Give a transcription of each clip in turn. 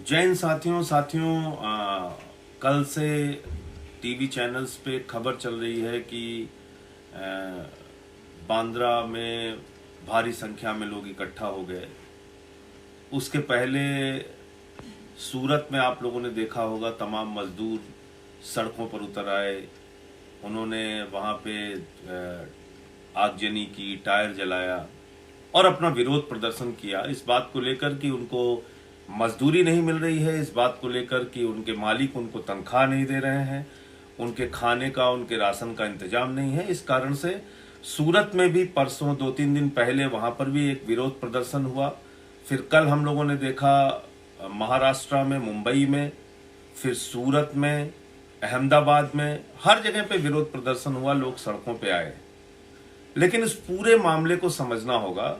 जैन साथियों कल से टीवी चैनल्स पे खबर चल रही है कि बांद्रा में भारी संख्या में लोग इकट्ठा हो गए। उसके पहले सूरत में आप लोगों ने देखा होगा, तमाम मजदूर सड़कों पर उतर आए। उन्होंने वहाँ पे आगजनी की, टायर जलाया और अपना विरोध प्रदर्शन किया इस बात को लेकर कि उनको मजदूरी नहीं मिल रही है, इस बात को लेकर कि उनके मालिक उनको तनख्वाह नहीं दे रहे हैं, उनके खाने का, उनके राशन का इंतजाम नहीं है। इस कारण से सूरत में भी परसों 2-3 दिन पहले वहां पर भी एक विरोध प्रदर्शन हुआ। फिर कल हम लोगों ने देखा महाराष्ट्र में, मुंबई में, फिर सूरत में, अहमदाबाद में, हर जगह पे विरोध प्रदर्शन हुआ, लोग सड़कों पे आए। लेकिन इस पूरे मामले को समझना होगा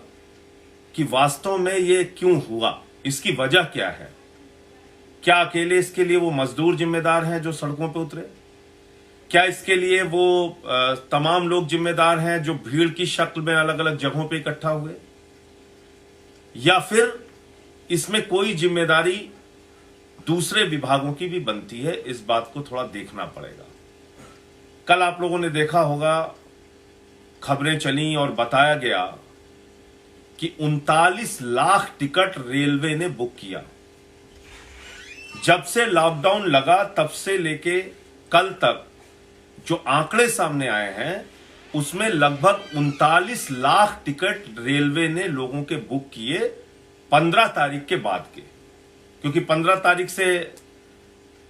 कि वास्तव में ये क्यों हुआ, इसकी वजह क्या है। क्या अकेले इसके लिए वो मजदूर जिम्मेदार हैं जो सड़कों पे उतरे? क्या इसके लिए वो तमाम लोग जिम्मेदार हैं जो भीड़ की शक्ल में अलग अलग जगहों पे इकट्ठा हुए? या फिर इसमें कोई जिम्मेदारी दूसरे विभागों की भी बनती है? इस बात को थोड़ा देखना पड़ेगा। कल आप लोगों ने देखा होगा, खबरें चली और बताया गया कि 39 लाख टिकट रेलवे ने बुक किया। जब से लॉकडाउन लगा तब से लेके कल तक जो आंकड़े सामने आए हैं उसमें लगभग 39 लाख टिकट रेलवे ने लोगों के बुक किए 15 तारीख के बाद के, क्योंकि 15 तारीख से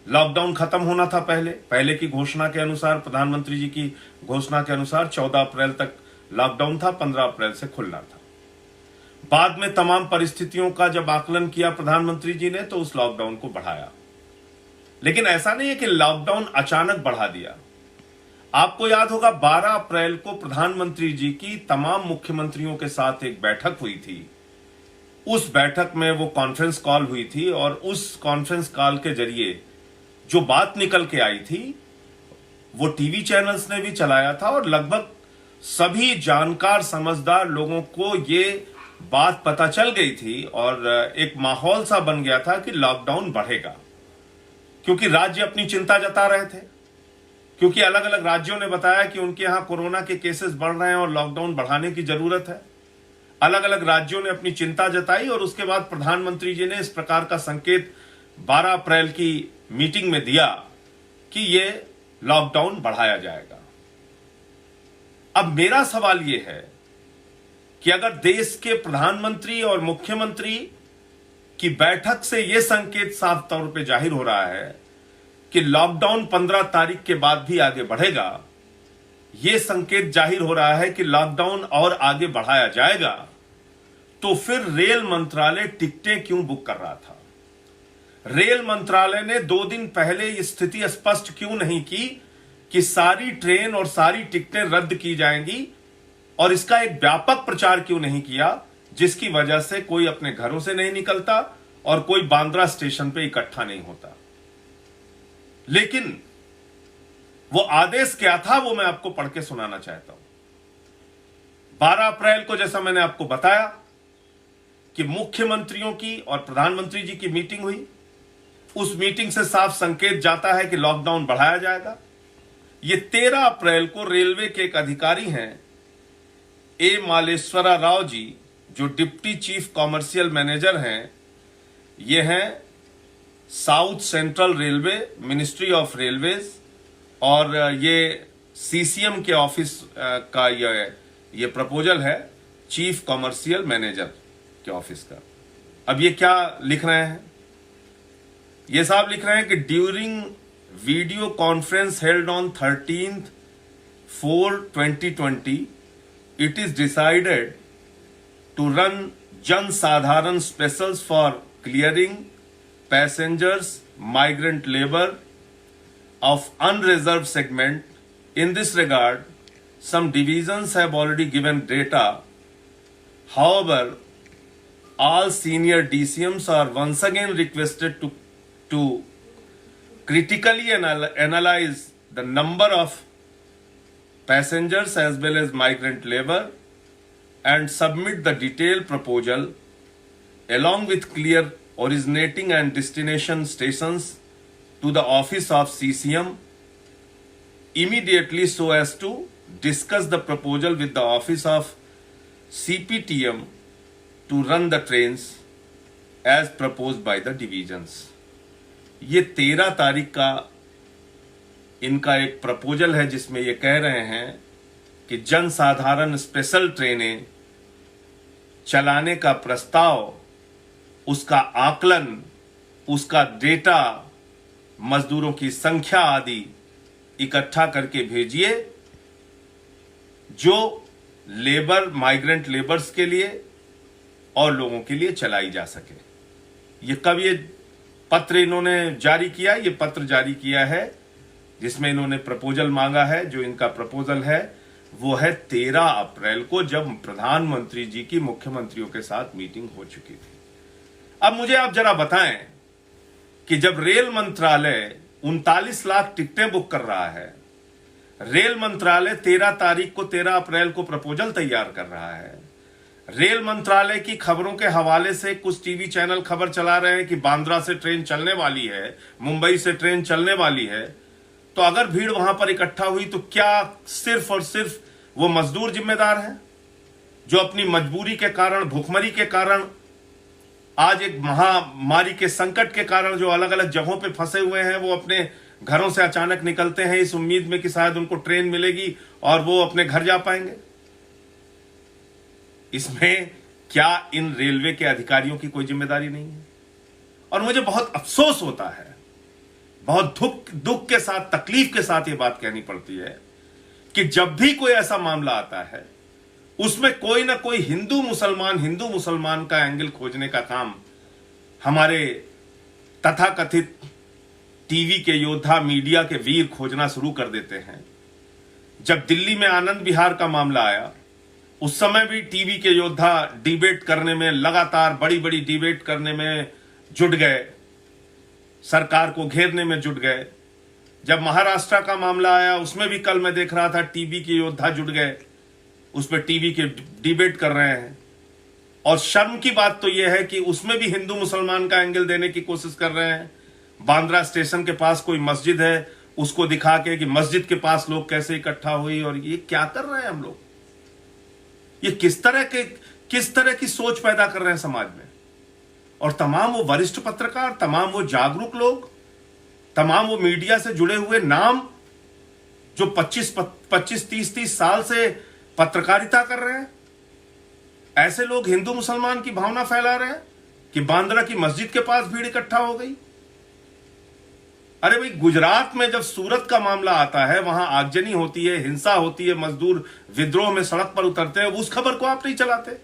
लॉकडाउन खत्म होना था। पहले की घोषणा के अनुसार, प्रधानमंत्री जी की घोषणा के अनुसार 14 अप्रैल तक लॉकडाउन था, 15 अप्रैल से खुलना था। बाद में तमाम परिस्थितियों का जब आकलन किया प्रधानमंत्री जी ने तो उस लॉकडाउन को बढ़ाया। लेकिन ऐसा नहीं है कि लॉकडाउन अचानक बढ़ा दिया। आपको याद होगा 12 अप्रैल को प्रधानमंत्री जी की तमाम मुख्यमंत्रियों के साथ एक बैठक हुई थी। उस बैठक में वो कॉन्फ्रेंस कॉल हुई थी और उस कॉन्फ्रेंस कॉल के जरिए जो बात निकल के आई थी वो टीवी चैनल्स ने भी चलाया था और लगभग सभी जानकार समझदार लोगों को ये बात पता चल गई थी और एक माहौल सा बन गया था कि लॉकडाउन बढ़ेगा, क्योंकि राज्य अपनी चिंता जता रहे थे, क्योंकि अलग अलग राज्यों ने बताया कि उनके यहां कोरोना के केसेस बढ़ रहे हैं और लॉकडाउन बढ़ाने की जरूरत है। अलग अलग राज्यों ने अपनी चिंता जताई और उसके बाद प्रधानमंत्री जी ने इस प्रकार का संकेत 12 अप्रैल की मीटिंग में दिया कि ये लॉकडाउन बढ़ाया जाएगा। अब मेरा सवाल यह है कि अगर देश के प्रधानमंत्री और मुख्यमंत्री की बैठक से यह संकेत साफ तौर पे जाहिर हो रहा है कि लॉकडाउन 15 तारीख के बाद भी आगे बढ़ेगा, यह संकेत जाहिर हो रहा है कि लॉकडाउन और आगे बढ़ाया जाएगा, तो फिर रेल मंत्रालय टिकटें क्यों बुक कर रहा था? रेल मंत्रालय ने 2 दिन पहले यह स्थिति स्पष्ट क्यों नहीं की कि सारी ट्रेन और सारी टिकटें रद्द की जाएंगी, और इसका एक व्यापक प्रचार क्यों नहीं किया जिसकी वजह से कोई अपने घरों से नहीं निकलता और कोई बांद्रा स्टेशन पे इकट्ठा नहीं होता? लेकिन वो आदेश क्या था वो मैं आपको पढ़ के सुनाना चाहता हूं। 12 अप्रैल को, जैसा मैंने आपको बताया, कि मुख्यमंत्रियों की और प्रधानमंत्री जी की मीटिंग हुई। उस मीटिंग से साफ संकेत जाता है कि लॉकडाउन बढ़ाया जाएगा। ये 13 अप्रैल को रेलवे के एक अधिकारी हैं, ए मालेश्वरा राव जी, जो डिप्टी चीफ कॉमर्शियल मैनेजर हैं, ये हैं south central railway, ministry of railways, और ये सीसीएम के ऑफिस का ये प्रपोजल है, चीफ कॉमर्शियल मैनेजर के ऑफिस का। अब ये क्या लिख रहे हैं? ये साहब लिख रहे हैं कि during video conference held on 13/4/2020 it is decided to run Jan Sadharan specials for clearing passengers, migrant labor of unreserved segment. In this regard, some divisions have already given data. However, all senior DCMs are once again requested to critically analyze the number of passengers as well as migrant labor and submit the detailed proposal along with clear originating and destination stations to the office of CCM immediately so as to discuss the proposal with the office of CPTM to run the trains as proposed by the divisions. ये 13 तारीख का इनका एक proposal है जिसमें ये कह रहे हैं कि जनसाधारण स्पेशल ट्रेनें चलाने का प्रस्ताव, उसका आकलन, उसका डेटा, मजदूरों की संख्या आदि इकट्ठा करके भेजिए जो लेबर, माइग्रेंट लेबर्स के लिए और लोगों के लिए चलाई जा सके। ये कब ये पत्र इन्होंने जारी किया? ये पत्र जारी किया है जिसमें इन्होंने प्रपोजल मांगा है। जो इनका प्रपोजल है वो है 13 अप्रैल को, जब प्रधानमंत्री जी की मुख्यमंत्रियों के साथ मीटिंग हो चुकी थी। अब मुझे आप जरा बताएं कि जब रेल मंत्रालय 39 लाख टिकटें बुक कर रहा है, रेल मंत्रालय 13 तारीख को 13 अप्रैल को प्रपोजल तैयार कर रहा है, रेल मंत्रालय की खबरों के हवाले से कुछ टीवी चैनल खबर चला रहे हैं कि बांद्रा से ट्रेन चलने वाली है, मुंबई से ट्रेन चलने वाली है, तो अगर भीड़ वहां पर इकट्ठा हुई तो क्या सिर्फ और सिर्फ वो मजदूर जिम्मेदार हैं जो अपनी मजबूरी के कारण, भूखमरी के कारण, आज एक महामारी के संकट के कारण जो अलग अलग जगहों पे फंसे हुए हैं, वो अपने घरों से अचानक निकलते हैं इस उम्मीद में कि शायद उनको ट्रेन मिलेगी और वो अपने घर जा पाएंगे? इसमें क्या इन रेलवे के अधिकारियों की कोई जिम्मेदारी नहीं है? और मुझे बहुत अफसोस होता है, बहुत दुख के साथ, तकलीफ के साथ ये बात कहनी पड़ती है कि जब भी कोई ऐसा मामला आता है उसमें कोई ना कोई हिंदू मुसलमान का एंगल खोजने का काम हमारे तथाकथित टीवी के योद्धा, मीडिया के वीर खोजना शुरू कर देते हैं। जब दिल्ली में आनंद विहार का मामला आया उस समय भी टीवी के योद्धा डिबेट करने में, लगातार बड़ी बड़ी डिबेट करने में जुट गए, सरकार को घेरने में जुट गए। जब महाराष्ट्र का मामला आया उसमें भी कल मैं देख रहा था टीवी के योद्धा जुट गए, उस पर टीवी के डिबेट कर रहे हैं। और शर्म की बात तो यह है कि उसमें भी हिंदू मुसलमान का एंगल देने की कोशिश कर रहे हैं। बांद्रा स्टेशन के पास कोई मस्जिद है, उसको दिखा के कि मस्जिद के पास लोग कैसे इकट्ठा हुई, और ये क्या कर रहे हैं हम लोग? ये किस तरह की सोच पैदा कर रहे हैं समाज में? और तमाम वो वरिष्ठ पत्रकार, तमाम वो जागरूक लोग, तमाम वो मीडिया से जुड़े हुए नाम जो 25-30 साल से पत्रकारिता कर रहे हैं, ऐसे लोग हिंदू मुसलमान की भावना फैला रहे हैं कि बांद्रा की मस्जिद के पास भीड़ इकट्ठा हो गई। अरे भाई, गुजरात में जब सूरत का मामला आता है, वहां आगजनी होती है, हिंसा होती है, मजदूर विद्रोह में सड़क पर उतरते हैं, उस खबर को आप नहीं चलाते।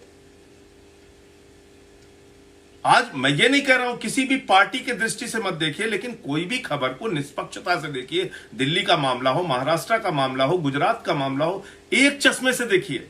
आज मैं ये नहीं कह रहा हूं किसी भी पार्टी के दृष्टि से मत देखिए, लेकिन कोई भी खबर को निष्पक्षता से देखिए। दिल्ली का मामला हो, महाराष्ट्र का मामला हो, गुजरात का मामला हो, एक चश्मे से देखिए।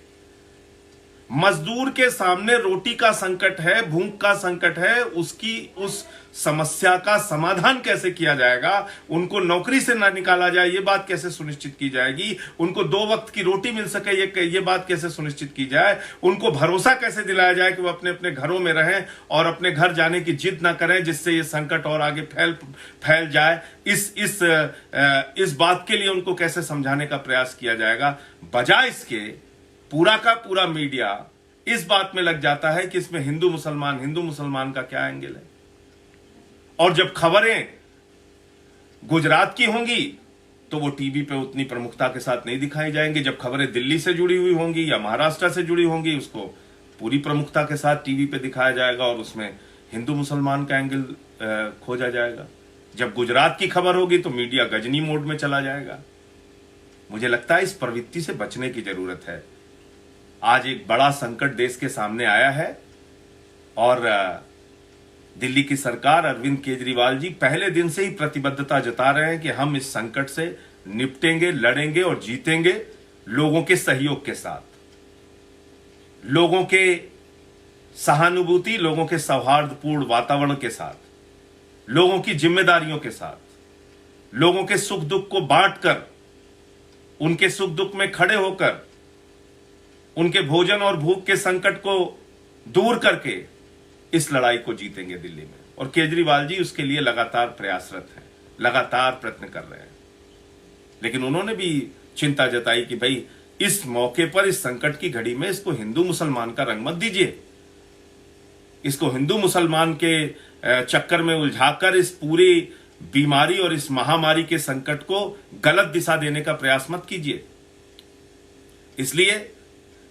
मजदूर के सामने रोटी का संकट है, भूख का संकट है, उस समस्या का समाधान कैसे किया जाएगा, उनको नौकरी से ना निकाला जाए ये बात कैसे सुनिश्चित की जाएगी, उनको 2 वक्त की रोटी मिल सके ये बात कैसे सुनिश्चित की जाए, उनको भरोसा कैसे दिलाया जाए कि वो अपने अपने घरों में रहें और अपने घर जाने की जिद ना करें जिससे ये संकट और आगे फैल जाए, इस बात के लिए उनको कैसे समझाने का प्रयास किया जाएगा। बजाय इसके पूरा का पूरा मीडिया इस बात में लग जाता है कि इसमें हिंदू मुसलमान का क्या एंगल है। और जब खबरें गुजरात की होंगी तो वो टीवी पे उतनी प्रमुखता के साथ नहीं दिखाई जाएंगी। जब खबरें दिल्ली से जुड़ी हुई होंगी या महाराष्ट्र से जुड़ी होंगी, उसको पूरी प्रमुखता के साथ टीवी पे दिखाया जाएगा और उसमें हिंदू मुसलमान का एंगल खोजा जाएगा। जब गुजरात की खबर होगी तो मीडिया गजनी मोड में चला जाएगा। मुझे लगता है इस प्रवृत्ति से बचने की जरूरत है। आज एक बड़ा संकट देश के सामने आया है और दिल्ली की सरकार, अरविंद केजरीवाल जी पहले दिन से ही प्रतिबद्धता जता रहे हैं कि हम इस संकट से निपटेंगे, लड़ेंगे और जीतेंगे लोगों के सहयोग के साथ, लोगों के सहानुभूति, लोगों के सौहार्दपूर्ण वातावरण के साथ, लोगों की जिम्मेदारियों के साथ, लोगों के सुख दुख को बांटकर, उनके सुख दुख में खड़े होकर, उनके भोजन और भूख के संकट को दूर करके इस लड़ाई को जीतेंगे दिल्ली में। और केजरीवाल जी उसके लिए लगातार प्रयासरत हैं, लगातार प्रयत्न कर रहे हैं। लेकिन उन्होंने भी चिंता जताई कि भाई इस मौके पर, इस संकट की घड़ी में इसको हिंदू मुसलमान का रंग मत दीजिए, इसको हिंदू मुसलमान के चक्कर में उलझाकर इस पूरी बीमारी और इस महामारी के संकट को गलत दिशा देने का प्रयास मत कीजिए। इसलिए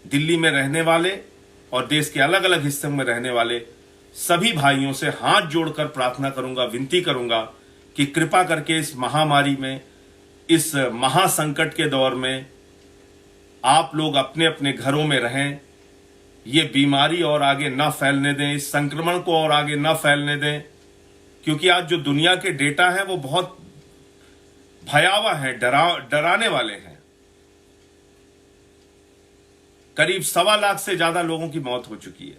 दिल्ली में रहने वाले और देश के अलग अलग हिस्सों में रहने वाले सभी भाइयों से हाथ जोड़कर प्रार्थना करूंगा, विनती करूंगा कि कृपा करके इस महामारी में, इस महासंकट के दौर में आप लोग अपने अपने घरों में रहें, ये बीमारी और आगे न फैलने दें, इस संक्रमण को और आगे न फैलने दें, क्योंकि आज जो दुनिया के डेटा है वो बहुत भयावह है, डराने वाले हैं। करीब 1.25 लाख से ज्यादा लोगों की मौत हो चुकी है,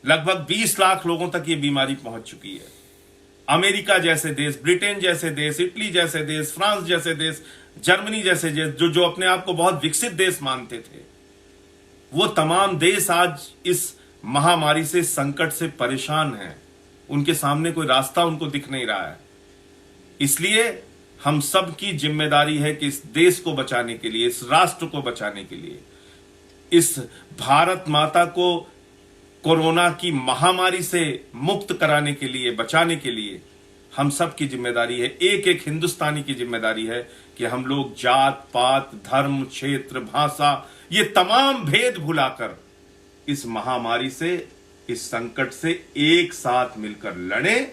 लगभग 20 लाख लोगों तक ये बीमारी पहुंच चुकी है। अमेरिका जैसे देश, ब्रिटेन जैसे देश, इटली जैसे देश, फ्रांस जैसे देश, जर्मनी जैसे देश, जो अपने आप को बहुत विकसित देश मानते थे, वो तमाम देश आज इस महामारी से, संकट से परेशान हैं। उनके सामने कोई रास्ता उनको दिख नहीं रहा है। इसलिए हम सब की जिम्मेदारी है कि इस देश को बचाने के लिए, इस राष्ट्र को बचाने के लिए, इस भारत माता को कोरोना की महामारी से मुक्त कराने के लिए, बचाने के लिए हम सब की जिम्मेदारी है, एक एक हिंदुस्तानी की जिम्मेदारी है कि हम लोग जात पात, धर्म, क्षेत्र, भाषा, ये तमाम भेद भुलाकर इस महामारी से, इस संकट से एक साथ मिलकर लड़ें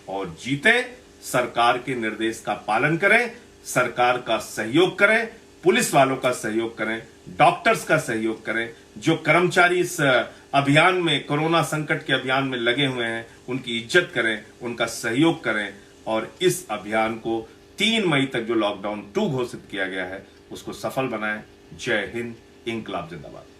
और जीतें। सरकार के निर्देश का पालन करें, सरकार का सहयोग करें, पुलिस वालों का सहयोग करें, डॉक्टर्स का सहयोग करें, जो कर्मचारी इस अभियान में, कोरोना संकट के अभियान में लगे हुए हैं, उनकी इज्जत करें, उनका सहयोग करें और इस अभियान को 3 मई तक जो लॉकडाउन 2 घोषित किया गया है उसको सफल बनाएं। जय हिंद, इंकलाब जिंदाबाद।